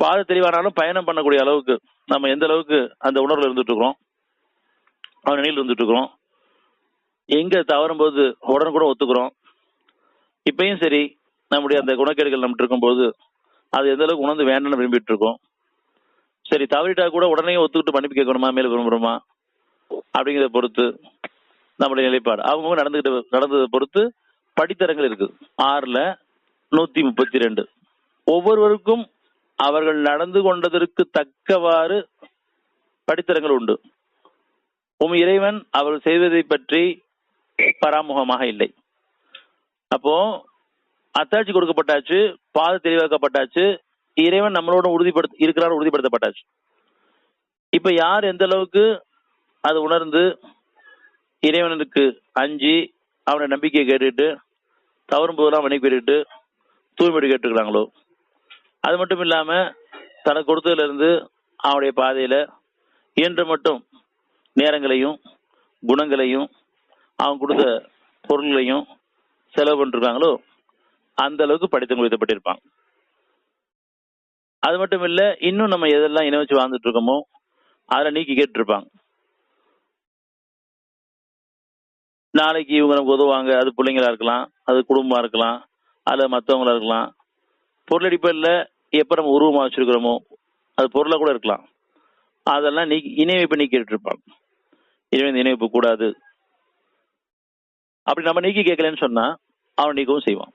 பாத தெளிவானாலும் பயணம் பண்ணக்கூடிய அளவுக்கு நம்ம எந்த அளவுக்கு அந்த உணர்வுல இருந்துட்டு இருக்கிறோம், அவன் நிலையில் இருந்துட்டு இருக்கிறோம், எங்க தவறும் போது உடனுக்குடன் ஒத்துக்கிறோம். இப்பயும் சரி, நம்முடைய அந்த குணக்கேடுகள் நம்மகிட்ட இருக்கும்போது அது எந்த அளவுக்கு உணர்ந்து வேண்டாம்னு விரும்பிட்டு இருக்கோம். சரி, தவறிட்டா கூட உடனே ஒத்துக்கிட்டு மன்னிப்பு கேட்கணுமா, மேல விரும்புறோமா அப்படிங்கிறத பொறுத்து நம்முடைய நிலைப்பாடு. அவங்க நடந்ததை பொறுத்து படித்தரங்கள் இருக்கு. 6/132 ஒவ்வொருவருக்கும் அவர்கள் நடந்து கொண்டதற்கு தக்கவாறு படித்தரங்கள் உண்டு. இறைவன் அவர்கள் செய்வதை பற்றி பராமுகமாக இல்லை. அப்போ அத்தாட்சி கொடுக்கப்பட்டாச்சு, பாத தெளிவாக்கப்பட்டாச்சு, இறைவன் நம்மளோட இருக்கிறான்னு உறுதிப்படுத்தப்பட்டாச்சு. இப்ப யார் எந்த அளவுக்கு அது உணர்ந்து இறைவனுக்கு அஞ்சி அவனை நம்பிக்கையை கேட்டுட்டு தவறும் போதெல்லாம் மன்னிப்பு கேட்டுட்டு தூய்மையை கேட்டுக்கிறாங்களோ, அது மட்டும் இல்லாம தனக்கு கொடுத்ததுல இருந்து அவனுடைய பாதையில இயன்ற மட்டும் நேரங்களையும் குணங்களையும் அவன் கொடுத்த பொருள்களையும் செலவு பண்ணிருக்காங்களோ, அந்த அளவுக்கு படித்தவங்க உயர்த்தப்பட்டிருப்பாங்க. அது மட்டும் இல்ல, இன்னும் நம்ம எதெல்லாம் இணை வச்சு வாழ்ந்துட்டு இருக்கோமோ அதில் நீக்கி கேட்டுருப்பாங்க. நாளைக்கு இவங்க நமக்கு உதவுவாங்க, அது பிள்ளைங்களா இருக்கலாம், அது குடும்பமா இருக்கலாம், அல்ல மற்றவங்களா இருக்கலாம். பொருளடிப்பில் எப்ப நம்ம உருவமா வச்சிருக்கிறோமோ அது பொருளா கூட இருக்கலாம். அதெல்லாம் இணைவைப்பு நீக்கி கேட்டுருப்பாங்க. இனிமே இணைவைப்பு கூடாது அப்படி நம்ம நீக்கி கேட்கலன்னு சொன்னா அவன் நீக்கவும் செய்வான்.